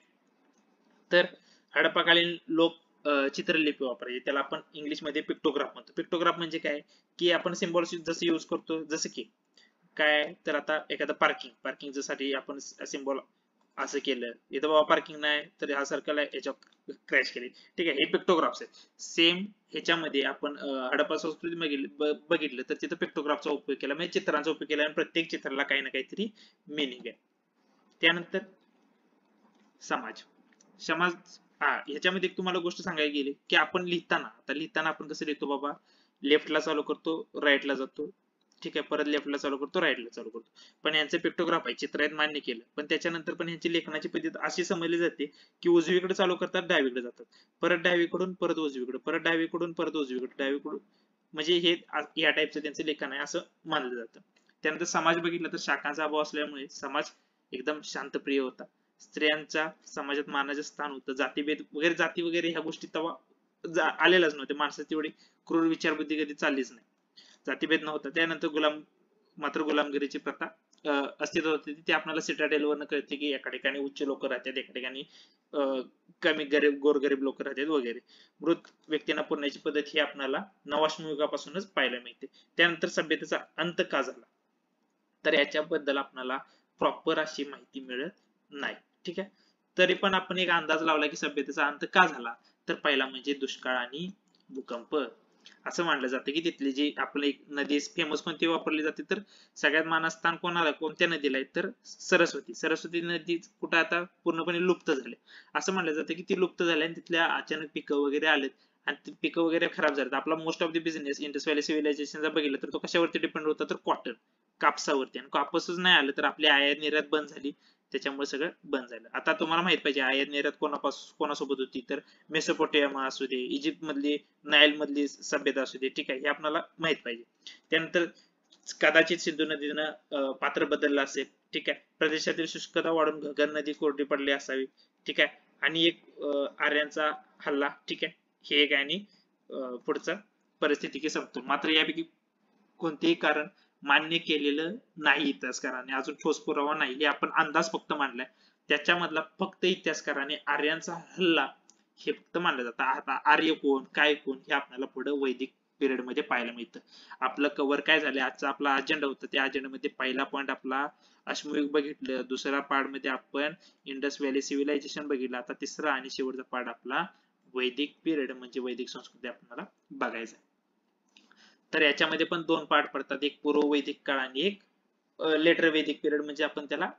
तर हडप्पाकालीन लोक चित्रलिपी वापरायचे, त्याला आपण इंग्लिश मध्ये पिक्टोग्राफ म्हणतो. पिक्टोग्राफ म्हणजे काय की आपण सिम्बॉल्स जसं यूज करतो, जसं की काय तर आता एखादं पार्किंगच्या साठी आपण सिम्बॉल असं केलं, इथं बाबा पार्किंग नाही तर हा सर्कल आहे याच्यावर क्रॅश केली. ठीक आहे, हे पिक्टोग्राफ्स आहेत. सेम ह्याच्यामध्ये आपण हडप्पा संस्कृती बघितलं तर तिथं पिक्टोग्राफचा उपयोग केला, म्हणजे चित्रांचा उपयोग केला आणि प्रत्येक चित्राला काही ना काहीतरी मिनिंग आहे. त्यानंतर समाज समाज ह्याच्यामध्ये एक तुम्हाला गोष्ट सांगायला गेली की आपण लिहिताना आपण कसं लिहितो बाबा, लेफ्टला चालू करतो, राईटला जातो, ठीक आहे, परत लेफ्टला चालू करतो, राईटला चालू करतो. पण यांचे पिक्टोग्राफ आहे, चित्र आहेत, मान्य केलं, पण त्याच्यानंतर पण यांची लेखनाची पद्धत अशी समजली जाते की उजवीकडे चालू करतात, डावीकडे जातात, परत डावीकडून परत उजवीकडे, परत डावीकडून परत उजवीकडे, डावीकडून, म्हणजे हे या टाईपचं त्यांचं लेखन आहे असं मानलं जातं. त्यानंतर समाज बघितलं तर शाखांचा अभाव असल्यामुळे समाज एकदम शांतप्रिय होता. स्त्रियांचा समाजात मानाचं स्थान होतं. जातीभेद वगैरे, जाती वगैरे ह्या गोष्टी तेव्हा आलेल्याच नव्हत्या. माणसाची तेवढी क्रूर विचारबुद्धी कधी चाललीच नाही. जातीभेद नव्हता. त्यानंतर मात्र गुलामगिरीची प्रथा अस्तित्वात होती. ती आपल्याला सिटाडेल वरनं कळते की एका ठिकाणी उच्च लोक राहतात, एका ठिकाणी कमी गोरगरीब लोक राहतात वगैरे. मृत व्यक्तींना पुरण्याची पद्धत ही आपल्याला नवाश्म युगापासूनच पाहायला मिळते. त्यानंतर सभ्यतेचा अंत का झाला तर याच्याबद्दल आपल्याला प्रॉपर अशी माहिती मिळत नाही. ठीक आहे, तरी पण आपण एक अंदाज लावला की सभ्यतेचा अंत का झाला, तर पहिला म्हणजे दुष्काळ आणि भूकंप. असं मानलं जातं की तिथली जी आपली नदी फेमस कोणती वापरली जाते तर सगळ्यात मानस्थान कोणाला, कोणत्या नदीला आहे तर सरस्वती नदी कुठं आता पूर्णपणे लुप्त झाली. असं मानलं जातं की ती लुप्त झाली आणि तिथल्या अचानक पिकं वगैरे आलेत आणि ती पिकं वगैरे खराब झालेत. आपला most of the business Indus valley civilisation जर बघितलं तर तो कशावरती डिपेंड होता तर कॉटन, कापसावरती. आणि कापूसच नाही आलं तर आपली आयात निर्यात बंद झाली, त्याच्यामुळे सगळं बंद झालं. आता तुम्हाला माहित पाहिजे आयात निर्यात कोणासोबत होती तर मेसोपोटेमिया असू दे, इजिप्त मधली, नाईल मधली सभ्यता असू दे. ठीक आहे, हे आपल्याला माहित पाहिजे. त्यानंतर कदाचित सिंधू नदीनं पात्र बदललं असेल. ठीक आहे, प्रदेशातील शुष्कता वाढून घगर नदी कोरडी पडली असावी. ठीक आहे, आणि एक आर्यांचा हल्ला. ठीक आहे, हे एक आणि पुढचा परिस्थिती की समतोल. मात्र यापैकी कोणतेही कारण मान्य केलेलं नाही इतिहासकारांनी, अजून ठोस पुरावा नाही, हे आपण अंदाज फक्त मांडलाय. त्याच्यामधला फक्त इतिहासकारांनी आर्यांचा हल्ला हे फक्त मानलं जातं. आता आर्य कोण काय कोण हे आपल्याला पुढे वैदिक पिरियड मध्ये पाहायला मिळतं. आपलं कव्हर काय झालं, आजचा आपला अजेंडा होता, त्या अजेंडामध्ये पहिला पॉईंट आपला अश्मयुग बघितलं, दुसऱ्या पार्ट मध्ये आपण इंडस व्हॅली सिव्हिलायझेशन बघितलं, आता तिसरा आणि शेवटचा पार्ट आपला वैदिक पिरियड म्हणजे वैदिक संस्कृती आपल्याला बघायचा. तर याच्यामध्ये पण दोन पार्ट पडतात, एक पूर्व वैदिक काळ आणि एक लेटर वैदिक पिरियड, म्हणजे आपण त्याला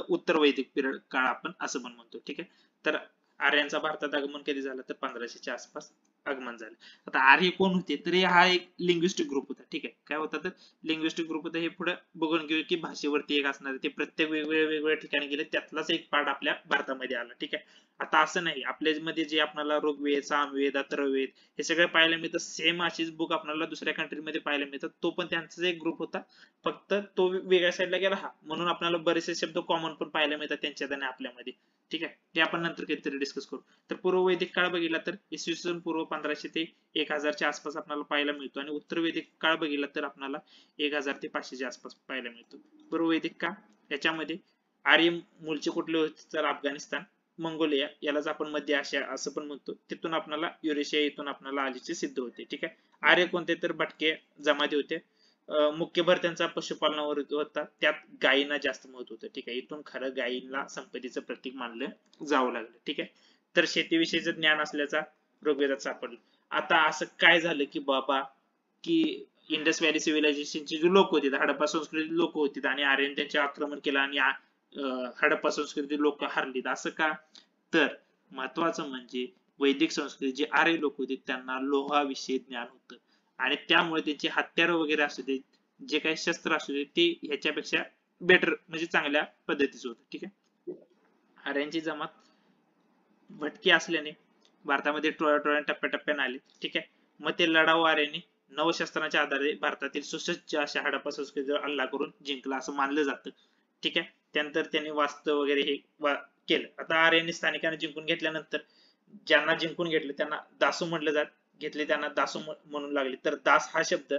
उत्तर वैदिक पिरियड काळ आपण असं पण म्हणतो. ठीक आहे, तर आर्यांचा भारतात आगमन कधी झालं तर 1500च्या आसपास आगमन झालं. आता आर्य कोण होते तर हा एक लिंग्विस्टिक ग्रुप होता. ठीक आहे, काय होता तर लिंग्विस्टिक ग्रुप होता. हे पुढे बघून घेऊ की भाषेवरती एक असणार, ते प्रत्येक वेगवेगळ्या ठिकाणी गेले, त्यातलाच एक पार्ट आपल्या भारतामध्ये आला. ठीक आहे, आता असं नाही आपल्यामध्ये जे आपल्याला ऋग्वेद, सामवेद, अथर्ववेद हे सगळं पाहायला मिळतं, सेम अशीच बुक आपल्याला दुसऱ्या कंट्रीमध्ये पाहायला मिळतात. तो पण त्यांचा एक ग्रुप होता, फक्त तो वेगळ्या साईडला गेला म्हणून आपल्याला बरेचसे शब्द कॉमन पण पाहायला मिळतात त्यांच्यात आणि आपल्यामध्ये. ठीक आहे, ते आपण नंतर कधीतरी डिस्कस करू. तर पूर्व वैदिक काळ बघितला तर इसवी सन पूर्व 1500 ते 1000च्या आसपास आपल्याला पाहायला मिळतो, आणि उत्तर वैदिक काळ बघितला तर आपल्याला 1000 ते 500च्या आसपास पाहायला मिळतो. पूर्व वैदिक काळ याच्यामध्ये आर्य मूळचे कुठले होते तर अफगाणिस्तान, मंगोलिया, यालाच आपण मध्य आशिया असं पण म्हणतो, तिथून आपल्याला युरेशिया इथून आपल्याला आलीचे सिद्ध होते. ठीक आहे, आर्य कोणते तर भटके जमाती होते. मुख्य भर त्यांचा पशुपालनावर होता, त्यात गायींना जास्त महत्व होतं. ठीक आहे, इथून खरं गायींना संपत्तीचं प्रतीक मानलं जावं लागलं. ठीक आहे, तर शेतीविषयीचं ज्ञान असल्याचा ऋग्वेदात सापडलं. आता असं काय झालं की बाबा की इंडस व्हॅली सिव्हिलायझेशनची जी लोक होती, हडप्पा संस्कृती लोक होती आणि आर्यन त्यांचे आक्रमण केलं आणि हडप्पा संस्कृती लोक हरलीत. असं का तर महत्वाचं म्हणजे वैदिक संस्कृती जे आर्य लोक होते त्यांना लोहाविषयी ज्ञान होतं, आणि त्यामुळे त्यांचे हत्यार वगैरे असू दे, जे काही शस्त्र असू दे, ते ह्याच्यापेक्षा बेटर म्हणजे चांगल्या पद्धतीचं होतं. ठीक आहे, आर्यांची जमात भटकी असल्याने भारतामध्ये टोळ्या टप्प्याटप्प्याने आले. ठीक आहे, मग ते लढाऊ आर्यांनी नवशस्त्रांच्या आधारे भारतातील सुसज्ज अशा हडप्पा संस्कृतीवर हल्ला करून जिंकला असं मानलं जातं. ठीक आहे, त्यानंतर त्यांनी वास्तव वगैरे हे केलं. आता आर्यांनी स्थानिकांना जिंकून घेतल्यानंतर ज्यांना जिंकून घेतले त्यांना दासू म्हटलं जात, घेतले त्यांना दासू म्हणून लागले. तर दास हा शब्द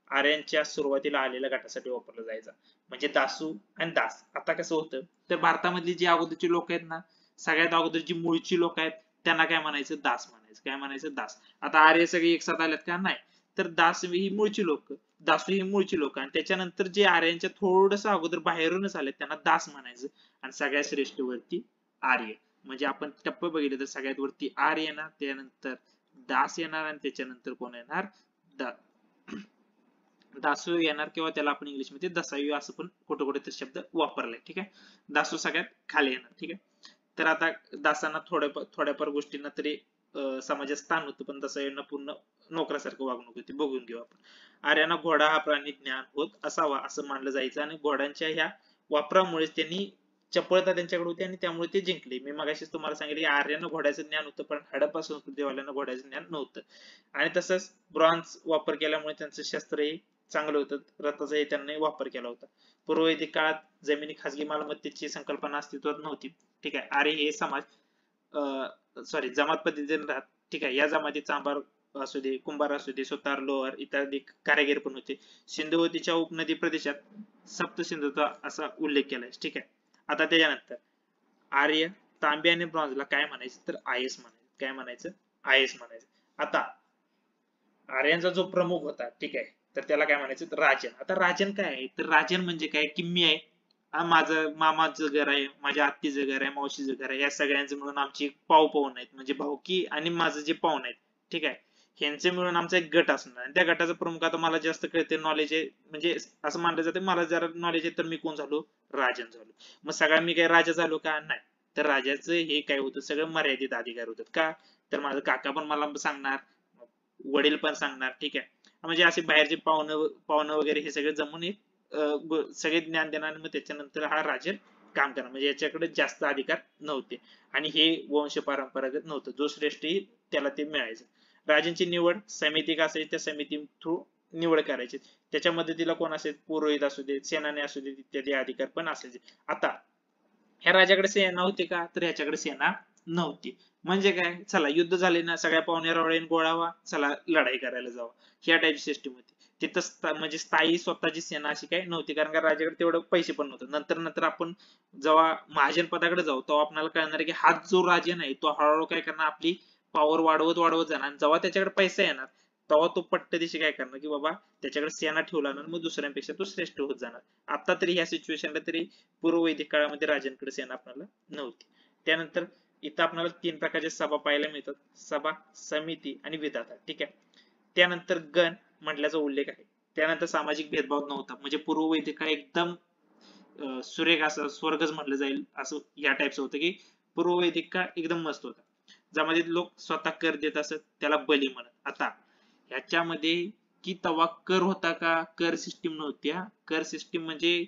आर्यांच्या सुरुवातीला आलेल्या गटासाठी वापरला जायचा, म्हणजे दासू आणि दास. आता कसं होतं तर भारतामधली जी अगोदरची लोक आहेत ना, सगळ्यात अगोदर जी मूळची लोक आहेत त्यांना काय म्हणायचं, दास म्हणायचं. काय म्हणायचं, दास. आता आर्य सगळे एकसाथ आलेत का, नाही, तर दास ही मूळची लोक, दासू ही मूळची लोक आणि त्याच्यानंतर जे आर्यांच्या थोडस अगोदर बाहेरूनच आले त्यांना दास म्हणायचं आणि सगळ्यात श्रेष्ठ वरती आर्य. म्हणजे आपण टप्पे बघितले तर सगळ्यात वरती आर्य येणार, त्यानंतर दास येणार आणि त्याच्यानंतर कोण येणार, दासू येणार किंवा त्याला आपण इंग्लिश मध्ये दसायू असं पण कुठे कुठे शब्द वापरलाय. ठीक आहे, दासू सगळ्यात खाली येणार. ठीक आहे, तर आता दासांना थोड्याफार गोष्टींना तरी समाजात स्थान होतं, पण दसायूंना पूर्ण नोकरासारखं वागणूक होती. बघून घेऊ आपण. आर्यांना घोडा हा प्राणी ज्ञान होत असावा असं मानलं जायचं आणि घोड्यांच्या ह्या वापरामुळे त्यांनी चपळता त्यांच्याकडे होती आणि त्यामुळे ते जिंकले. मी मगाशीच तुम्हाला सांगितले की आर्यांना घोड्याचं ज्ञान होतं, पण हडप्पा संस्कृतीवाल्यांना घोड्याचं ज्ञान नव्हतं. आणि तसंच ब्रॉन्झ वापर केल्यामुळे त्यांचं शस्त्रही चांगलं होतं, रथाचाही त्यांनी वापर केला होता. पूर्ववैदिक काळात जमिनी खासगी मालमत्तेची संकल्पना अस्तित्वात नव्हती. ठीक आहे, आर्य हे समाज जमात पद्धतीने राहत. ठीक आहे, या जमातीत चांभार असू दे, कुंभार असू दे, सुतार, लोहार इत्यादी कारागीर पण होते. सिंधुवतीच्या उपनदी प्रदेशात सप्तसिंधूचा असा उल्लेख केलाय. ठीक आहे, आता त्याच्यानंतर आर्य तांबे आणि ब्रॉन्झला काय म्हणायचं तर आयस म्हणायचं. काय म्हणायचं? आयस म्हणायचं. आता आर्यांचा जो प्रमुख होता, ठीक आहे, तर त्याला काय म्हणायचं तर राजन. आता राजन काय आहे तर राजन म्हणजे काय की मी आहे, माझं मामाचं घर आहे, माझ्या आत्तीचं घर आहे, मावशीचं घर आहे, या सगळ्यांचं मिळून आमची पावन आहेत, म्हणजे भाऊकी आणि माझं जे पाहुण आहेत. ठीक आहे, ह्यांचे मिळून आमचा एक गट असणार आणि त्या गटाचा प्रमुख आता मला जास्त कळते नॉलेज आहे, म्हणजे असं मानलं जातं मला जरा नॉलेज आहे तर मी कोण झालो, राजन झालो. मग सगळा मी काय राजा झालो का? नाही. तर राजाचं हे काय होतं सगळं मर्यादित अधिकार होतात. का तर माझं काका पण मला सांगणार, वडील पण सांगणार. ठीक आहे, म्हणजे असे बाहेरचे पाहुणं वगैरे हे सगळे जमून एक सगळे ज्ञान देणार आणि मग त्याच्यानंतर हा राजन काम करणार. म्हणजे याच्याकडे जास्त अधिकार नव्हते आणि हे वंश परंपरागत नव्हतं. जो श्रेष्ठ त्याला ते मिळायचं. राजांची निवड समिती असायची, त्या समिती थ्रू निवड करायची. त्याच्या मदतीला कोण असेल, पुरोहित असू दे, सेनानी असू दे, इत्यादी अधिकार पण असायचे. आता ह्या राजाकडे सेना होती का तर ह्याच्याकडे सेना नव्हती. म्हणजे काय, चला युद्ध झाले ना, सगळ्या पाहुण्या रावळ्याने गोळावा, चला लढाई करायला जावं, ह्या टाईप सिस्टीम होती. तिथं म्हणजे स्थायी स्वतःची सेना अशी काही नव्हती, कारण का राजाकडे तेवढे पैसे पण नव्हते. नंतर नंतर आपण जेव्हा महाजन पदाकडे जाऊ तेव्हा आपल्याला कळणार की हा जो राजा नाही तो हळूहळू काय करणार, आपली पॉवर वाढवत वाढवत जाणार आणि जेव्हा त्याच्याकडे पैसा येणार तेव्हा तो पट्टदिशी काय करणार की बाबा त्याच्याकडे सेना ठेवला ना, मग दुसऱ्यांपेक्षा तो श्रेष्ठ होत जाणार. आता तरी ह्या सिच्युएशनला तरी पूर्ववैदिक काळामध्ये राजांकडे सेना आपल्याला नव्हती. त्यानंतर इथं आपल्याला 3 प्रकारच्या सभा पाहायला मिळतात, सभा, समिती आणि विधाता. ठीक आहे, त्यानंतर गण म्हटल्याचा उल्लेख आहे. त्यानंतर सामाजिक भेदभाव नव्हता, म्हणजे पूर्ववैदिक काळ एकदम सुरेख असं स्वर्गच म्हटलं जाईल असं या टाईपचं होतं की पूर्ववैदिक काळ एकदम मस्त होता. ज्यामध्ये लोक स्वतः कर देत असत, त्याला बली म्हणत. आता ह्याच्यामध्ये की तवा कर होता का, कर सिस्टीम नव्हती. कर सिस्टीम म्हणजे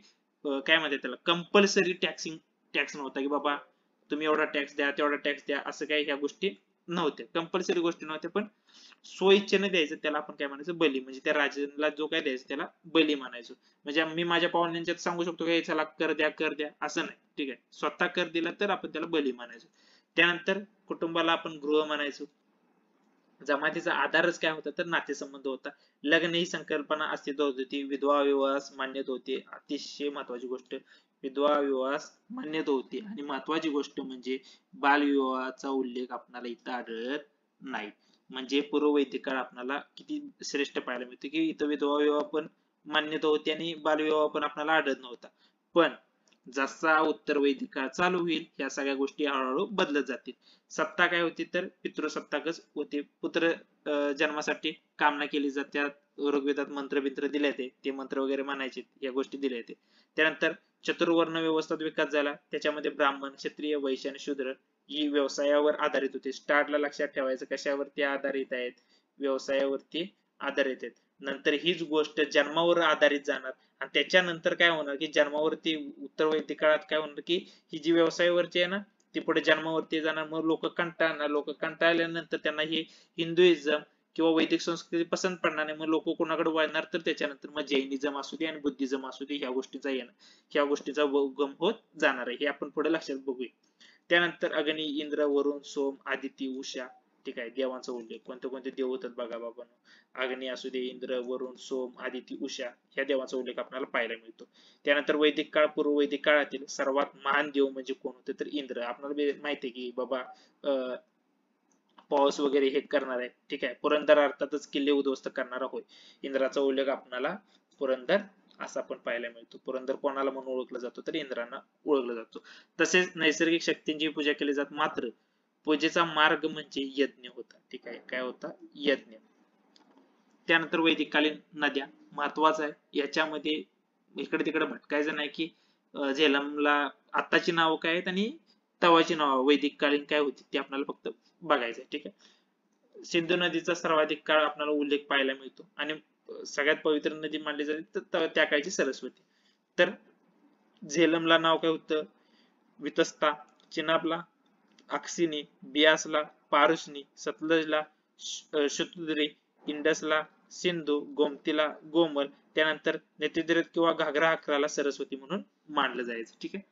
काय म्हणतात त्याला, कंपल्सरी टॅक्स नव्हता की बाबा तुम्ही एवढा टॅक्स द्या तेवढा टॅक्स द्या, असं काही ह्या गोष्टी नव्हत्या, कंपल्सरी गोष्टी नव्हत्या. पण स्वइच्छेने द्यायचं त्याला आपण काय म्हणायचं, बली. म्हणजे त्या राजाला जो काय द्यायचं त्याला बली म्हणायचो. म्हणजे मी माझ्या पाहुण्यांच्यात सांगू शकतो की चला कर द्या कर द्या, असं नाही. ठीक आहे, स्वतः कर दिला तर आपण त्याला बली म्हणायचो. त्यानंतर कुटुंबाला आपण गृह म्हणायचो. जमातीचा आधारच काय होता तर नातेसंबंध होता. लग्न ही संकल्पना अस्तित्वात होती. विधवा विवाहास मान्यता होती. अतिशय महत्वाची गोष्ट, विधवा विवाहास मान्यता होती. आणि महत्वाची गोष्ट म्हणजे बालविवाहाचा उल्लेख आपल्याला इथं आढळत नाही. म्हणजे पूर्ववैदिक काळ आपल्याला किती श्रेष्ठ पाहायला मिळते की इथं विधवा विवाह पण मान्यता होती आणि बालविवाह पण आपल्याला आढळत नव्हता. पण जसा उत्तर वैदिक काळ चालू होईल या सगळ्या गोष्टी हळूहळू बदलत जातील. सत्ता काय होती तर पितृसत्ताकच होती. पुत्र जन्मासाठी कामना केली जाते. ऋग्वेदात मंत्र बिंत्र दिले ते मंत्र वगैरे म्हणायचे, या गोष्टी दिल्या ते. त्यानंतर चतुर्वर्ण व्यवस्थेत विकास झाला. त्याच्यामध्ये ब्राह्मण, क्षत्रिय, वैश्य आणि शूद्र ही व्यवसायावर आधारित होते. स्टार्टला लक्षात ठेवायचं कशावरती आधारित आहेत, व्यवसायावरती आधारित आहेत. नंतर हीच गोष्ट जन्मावर आधारित जाणार आणि त्याच्यानंतर काय होणार की जन्मावरती उत्तर वैदिक काळात काय होणार की ही जी व्यवसायावरती आहे ना ती पुढे जन्मावरती जाणार. मग लोक कंटाळणार, लोक कंटाळल्यानंतर त्यांना ही हिंदुइझम किंवा वैदिक संस्कृती पसंत पडणार नाही. मग लोक कोणाकडे वळणार तर त्याच्यानंतर मग जैनिझम असू दे आणि बुद्धिझम असू दे ह्या गोष्टीचा येणार, ह्या गोष्टीचा उगम होत जाणार आहे. हे आपण पुढे लक्षात बघूया. त्यानंतर अग्नी, इंद्र, वरुण, सोम, आदिती, उषा. ठीक आहे, देवांचा उल्लेख कोणते कोणते देव होतात बघा बाबा. अग्नी असू दे, इंद्र, वरुण, सोम, आदिती, उषा ह्या देवांचा उल्लेख आपल्याला पाहायला मिळतो. त्यानंतर वैदिक काळ, पूर्व वैदिक काळातील सर्वात महान देव म्हणजे कोण होते तर इंद्र. आपल्याला माहिती आहे की बाबा पाऊस वगैरे हे करणार आहे. ठीक आहे, पुरंदर अर्थातच किल्ले उद्ध्वस्त करणारा होय. इंद्राचा उल्लेख आपल्याला पुरंदर असा पण पाहायला मिळतो. पुरंदर कोणाला म्हणून ओळखलं जातो, तर इंद्रांना ओळखलं जातो. तसेच नैसर्गिक शक्तींची पूजा केली जात, मात्र पूजेचा मार्ग म्हणजे यज्ञ होता. ठीक आहे, काय होता? यज्ञ. त्यानंतर वैदिक कालीन नद्या महत्वाचं आहे. याच्यामध्ये इकडे तिकडे भटकायचं नाही की झेलमला आत्ताची नावं काय आहेत आणि तवाची नावं वैदिक कालीन काय होती ते आपल्याला फक्त बघायचं आहे. ठीक आहे, सिंधू नदीचा सर्वाधिक काळ आपल्याला उल्लेख पाहायला मिळतो आणि सगळ्यात पवित्र नदी मानली जाते तर त्या काळची सरस्वती. तर झेलमला नाव काय होतं? वितस्ता. चिनाबला अक्सिनी, बियासला पारुसनी, सतलजला शतुद्री, इंडसला सिंधू, गोमतीला गोमल, त्यानंतर नेत्रिद्रीत किंवा घागरा अकराला सरस्वती म्हणून मानलं जायचं. ठीक आहे,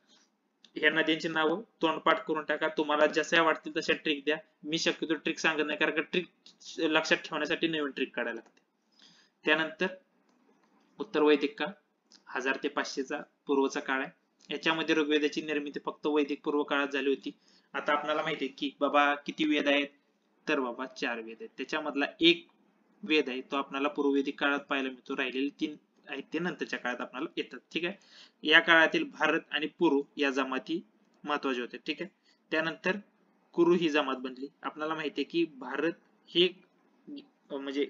ह्या नद्यांची नावं तोंडपाठ करून टाका. तुम्हाला जशा वाटतील तशा ट्रिक द्या. मी शक्यतो ट्रिक सांगत नाही, कारण ट्रिक लक्षात ठेवण्यासाठी नवीन ट्रिक काढायला लागते. त्यानंतर उत्तर वैदिक काळ 1000 ते 500चा पूर्वचा काळ आहे. याच्यामध्ये ऋग्वेदाची निर्मिती फक्त वैदिक पूर्व काळात झाली होती. आता आपल्याला माहिती आहे की बाबा किती वेद आहेत, तर बाबा 4 वेद आहेत. त्याच्यामधला एक वेद आहे तो आपल्याला पूर्ववैदिक काळात पाहायला मिळतो. राहिलेले 3 आहेत ते नंतरच्या काळात आपल्याला येतात. ठीक आहे, या काळातील भारत आणि पुरु या जमाती महत्वाच्या होत्या. ठीक आहे, त्यानंतर कुरु ही जमात बनली. आपल्याला माहिती आहे की भारत हे म्हणजे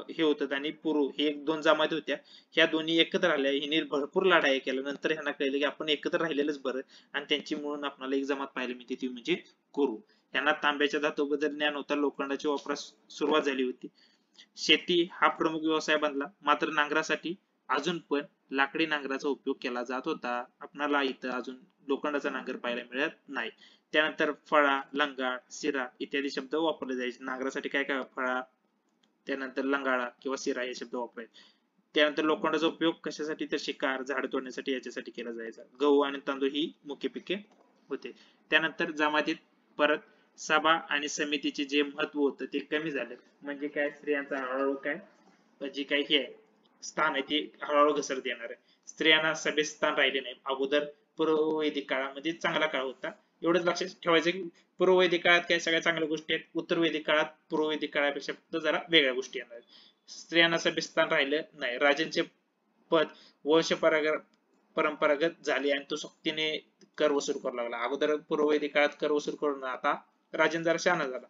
हे होतं आणि पुरु हे एक दोन जमाती होत्या. ह्या दोन्ही एकत्र आल्या, हिने भरपूर लढाई केल्या. नंतर ह्यांना कळलं की आपण एकत्र राहिलेलंच बरं आणि त्यांची मिळून आपल्याला एक जमात पाहायला मिळते, ती म्हणजे कुरु. यांना तांब्याच्या धातूबद्दल ज्ञान होतं, लोखंडाची वापरास सुरुवात झाली होती. शेती हा प्रमुख व्यवसाय बनला, मात्र नांगरासाठी अजून पण लाकडी नांगराचा उपयोग केला जात होता. आपल्याला इथं अजून लोखंडाचा नांगर पाहायला मिळत नाही. त्यानंतर फळा, लंगाळ, सिरा इत्यादी शब्द वापरले जायचे. नांगरासाठी काय काय? फळा, त्यानंतर लंगाळा किंवा सिरा हे शब्द वापरायचे. त्यानंतर लोखंडाचा उपयोग कशासाठी? तर शिकार, झाड तोडण्यासाठी याच्यासाठी केला जायचा. गहू आणि तांदूळ ही मुख्य पिके होते. त्यानंतर जमातीत परत सभा आणि समितीचे जे महत्व होतं ते कमी झालं. म्हणजे काय? स्त्रियांचा हळूहळू काय जी काही हे आहे स्थान आहे ते हळूहळू घसरत येणार आहे. स्त्रियांना सभेत स्थान राहिले नाही. अगोदर पूर्ववैदिक काळामध्ये चांगला काळ होता. एवढंच लक्षात ठेवायचं की पूर्ववैदिक काळात काय सगळ्या चांगल्या गोष्टी आहेत, उत्तरवैदिक काळात पूर्ववैदिक काळापेक्षा फक्त जरा वेगळ्या गोष्टी येणार आहेत. स्त्रियांना सभेत स्थान राहिलं नाही. राजांचे पद वंश परंपरागत झाले आणि तो सक्तीने कर वसूल करू लागला. अगोदर पूर्ववैदिक काळात कर वसूल करून आता राजन जरा शहाणा झाला.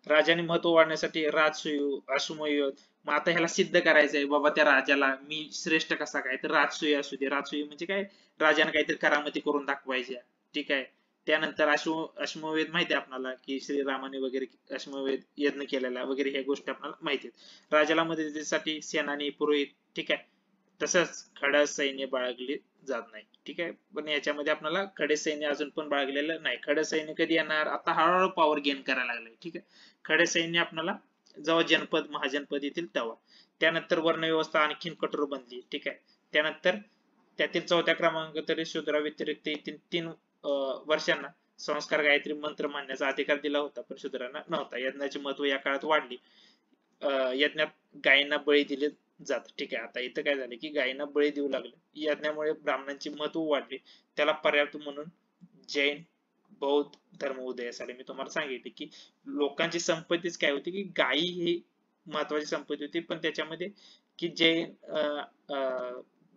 राजाने महत्व वाढण्यासाठी राजसूय, अश्वमेध. मग आता ह्याला सिद्ध करायचंय बाबा त्या राजाला मी श्रेष्ठ कसा काय, तर राजसूय असू दे. राजसूय म्हणजे काय? राजाने काहीतरी करामती करून दाखवायच्या. ठीक आहे, त्यानंतर अश्वमेध माहिती आहे आपल्याला की श्रीरामाने वगैरे अश्वमेध यज्ञ केलेला वगैरे ह्या गोष्टी आपल्याला माहिती आहेत. राजाला मदतीसाठी सेनानी, पुरोहित. ठीक आहे, तसंच खडा सैन्य बाळगले जात नाही. ठीक आहे, पण याच्यामध्ये आपल्याला खडे सैन्य अजून पण बाळगलेलं नाही. खडे सैन्य कधी येणार? आता हळूहळू पॉवर गेन करायला लागलंय. ठीक आहे, खडे सैन्य आपल्याला जेव्हा जनपद महाजनपद येतील तेव्हा. त्यानंतर वर्णव्यवस्था आणखीन कठोर बनली. ठीक आहे, त्यानंतर त्यातील 4थ्या क्रमांक तरी शूद्रा व्यतिरिक्त येथील 3 वर्षांना संस्कार गायत्री मंत्र मानण्याचा अधिकार दिला होता, पण शूद्रांना नव्हता. यज्ञाचे महत्व या काळात वाढली. यज्ञात गायींना बळी दिले जात. ठीक आहे, आता इथं काय झालं की गायींना बळी देऊ लागले. यज्ञामुळे ब्राह्मणांची महत्व वाढली. त्याला पर्याप्त म्हणून जैन, बौद्ध धर्म उदयास आले. मी तुम्हाला सांगितले की लोकांची संपत्तीच काय होती की गायी ही महत्वाची संपत्ती होती, पण त्याच्यामध्ये की जैन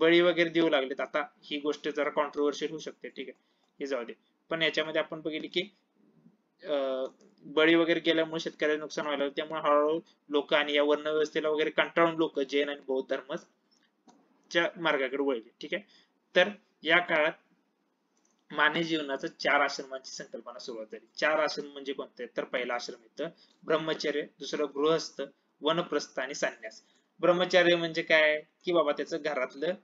बळी वगैरे देऊ लागलेत. आता ही गोष्ट जरा कॉन्ट्रोवर्शियल होऊ शकते. ठीक आहे, हे जाऊ दे. पण याच्यामध्ये आपण बघितले की बळी वगैरे गेल्यामुळे शेतकऱ्याचं नुकसान व्हायला लागलं. त्यामुळे हळूहळू लोक आणि या वर्ण व्यवस्थेला वगैरे कंटाळून लोक जैन आणि बौद्ध धर्माच्या मार्गाकडे वळले. ठीक आहे, तर या काळात मानवी जीवनाचं 4 आश्रमांची संकल्पना सुरुवात झाली. 4 आश्रम म्हणजे कोणते? तर पहिला आश्रम येतं ब्रह्मचर्य, दुसरं गृहस्थ, वनप्रस्थ आणि संन्यास. ब्रह्मचर्य म्हणजे काय? की बाबा त्याचं घरातलं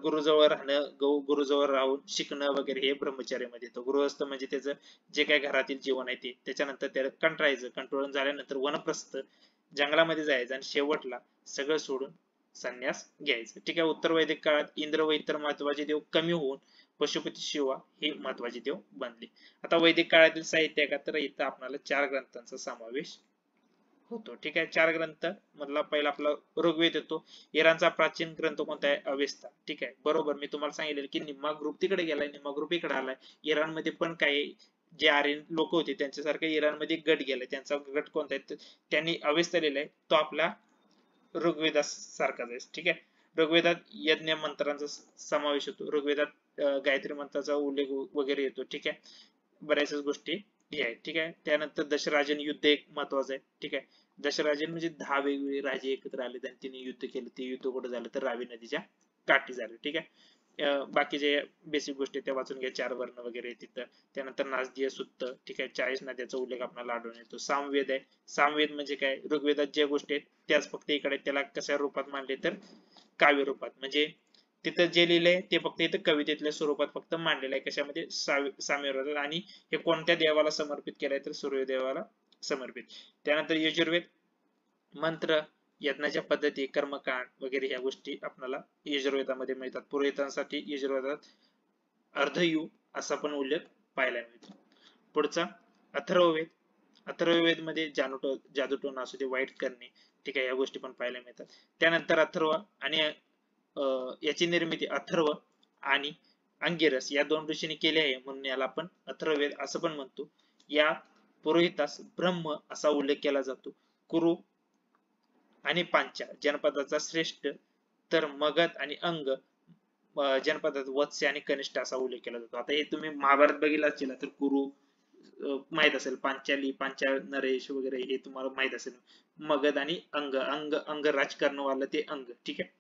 गुरुजवळ राहणं, गुरुजवळ राहून शिकणं वगैरे हे ब्रह्मचर्यामध्ये येतं. गृहस्थ म्हणजे त्याचं जे काही घरातील जीवन आहे ते. त्याच्यानंतर त्याला कंटाळायचं, कंटाळून झाल्यानंतर वनप्रस्थ जंगलामध्ये जायचं आणि शेवटला सगळं सोडून संन्यास घ्यायचं. ठीक आहे, उत्तर वैदिक काळात इंद्र व इतर महत्वाचे देव कमी होऊन पशुपती शिवा हे महत्वाचे देव बनले. आता वैदिक काळातील साहित्य का? तर इथं आपल्याला 4 ग्रंथांचा समावेश होतो. ठीक आहे, 4 ग्रंथ मधला पहिला आपला ऋग्वेद येतो. इराणचा प्राचीन ग्रंथ कोणता आहे? अवेस्ता. ठीक आहे, बरोबर. मी तुम्हाला सांगितलेलं की निम्मा ग्रुप तिकडे गेलाय, निम्मा ग्रुप इकडे आलाय. इराण मध्ये पण काही जे आर्यन लोक होते त्यांच्यासारखं इराणमध्ये गट गेला. त्यांचा गट कोणता आहे त्यांनी अवेस्ता लिहिलाय तो आपला ऋग्वेदासारखाच आहे. ठीक आहे. ऋग्वेदात यज्ञ मंत्रांचा समावेश होतो. ऋग्वेदात गायत्री मंत्राचा उल्लेख वगैरे येतो. ठीक आहे. बऱ्याचशा गोष्टी हे आहेत. ठीक आहे. त्यानंतर दशराजन युद्ध एक महत्वाचं आहे. ठीक आहे. दशराजन म्हणजे 10 वेगवेगळे राजे एकत्र आले आणि त्यांनी युद्ध केलं. ते युद्ध कुठे झालं तर रावी नदीच्या काठी झालं. ठीक आहे. बाकीचे बेसिक गोष्टी त्या वाचून घ्या. 4 वर्ण वगैरे तिथं. त्यानंतर नासदीय सुत्त. ठीक आहे. 40 नद्याचा उल्लेख आपल्याला आढळून येतो. सामवेद आहे. सामवेद म्हणजे काय? ऋग्वेदात ज्या गोष्टी आहेत त्याच फक्त इकडे त्याला कशा रूपात मांडले तर काव्य रूपात. म्हणजे तिथं जे लिहिलंय ते फक्त इथं कवितेतल्या स्वरूपात फक्त मांडलेलं आहे. कशामध्ये? साम्यवादात. आणि हे कोणत्या देवाला समर्पित केलंय तर सूर्यदेवाला समर्पित. त्यानंतर यजुर्वेद मंत्र, यज्ञाच्या पद्धती, कर्मकांड वगैरे ह्या गोष्टी आपल्याला यजुर्वेदामध्ये मिळतात. पुरोहितांसाठी यजुर्वेदात अर्धयु असा पण उल्लेख पाहायला मिळतो. पुढचा अथर्ववेद. अथर्ववेद मध्ये जादूटोणा असू दे, वाईट करणे, ठीक आहे, या गोष्टी पण पाहायला मिळतात. त्यानंतर अथर्व आणि याची निर्मिती अथर्व आणि अंगिरस या 2 ऋषींनी केली आहे म्हणून याला आपण अथर्ववेद असं पण म्हणतो. या पुरोहितास ब्रह्म असा उल्लेख केला जातो. कुरु आणि पांचा जनपदाचा श्रेष्ठ, तर मगध आणि अंग जनपदात वत्स्य आणि कनिष्ठ असा उल्लेख केला जातो. आता हे तुम्ही महाभारत बघितलं असेल तर कुरु माहित असेल, पांचाली, पांचा नरेश वगैरे हे तुम्हाला माहित असेल. मगध आणि अंग राजकारण वाला ते अंग. ठीक आहे.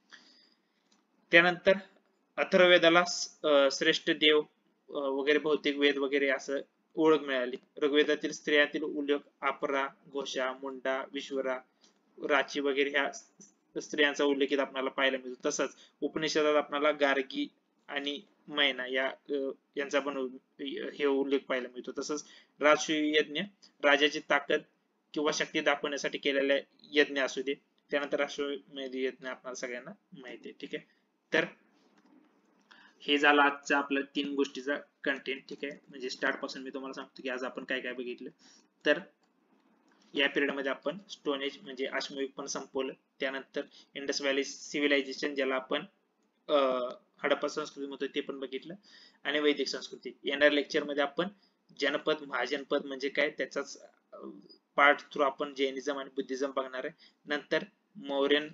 त्यानंतर अथर्ववेदाला श्रेष्ठ देव वगैरे भौतिक वेद वगैरे असं ओळख मिळाली. ऋग्वेदातील स्त्रियातील उल्लेख अपरा, घोषा, मुंडा, विश्वरा, राची वगैरे ह्या स्त्रियांचा उल्लेख आपल्याला पाहायला मिळतो. तसंच उपनिषदात आपल्याला गार्गी आणि मैना यांचा पण हे उल्लेख पाहायला मिळतो. तसंच राजसूय यज्ञ राजाची ताकद किंवा शक्ती दाखवण्यासाठी केलेला यज्ञ असू दे. त्यानंतर राजसूय यज्ञ आपल्याला सगळ्यांना माहिती आहे. ठीक आहे. तर हे झालं आजचं आपलं 3 गोष्टीचा कंटेंट. ठीक आहे. म्हणजे स्टार्ट पासून मी तुम्हाला सांगतो की आज आपण काय काय बघितलं. तर या पिरियड मध्ये आपण स्टोन एज म्हणजे अश्मयुग पण संपवलं. त्यानंतर इंडस व्हॅली सिव्हिलायझेशन ज्याला आपण हडप्पा संस्कृती म्हणतो ते पण बघितलं. आणि वैदिक संस्कृती. येणाऱ्या लेक्चर मध्ये आपण जनपद, महाजनपद म्हणजे काय त्याचाच पार्ट थ्रू आपण जैनिझम आणि बुद्धिझम बघणार आहे. नंतर मौर्यन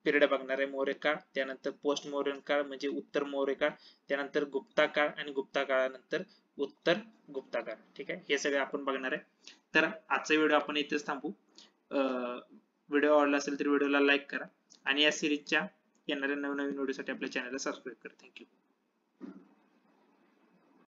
पिरियड बघणार आहे, मौर्य काळ. त्यानंतर पोस्ट मौर्यन काळ म्हणजे उत्तर मौर्य काळ. त्यानंतर गुप्ता काळ आणि गुप्ता काळानंतर उत्तर गुप्ता काळ. ठीक आहे. हे सगळे आपण बघणार आहे. तर आजचा व्हिडिओ आपण इथेच थांबू. व्हिडिओ आवडला असेल तर व्हिडिओला लाईक करा आणि या सिरीजच्या येणाऱ्या नवीन व्हिडिओसाठी आपल्या चॅनलला सबस्क्राईब करा. थँक्यू.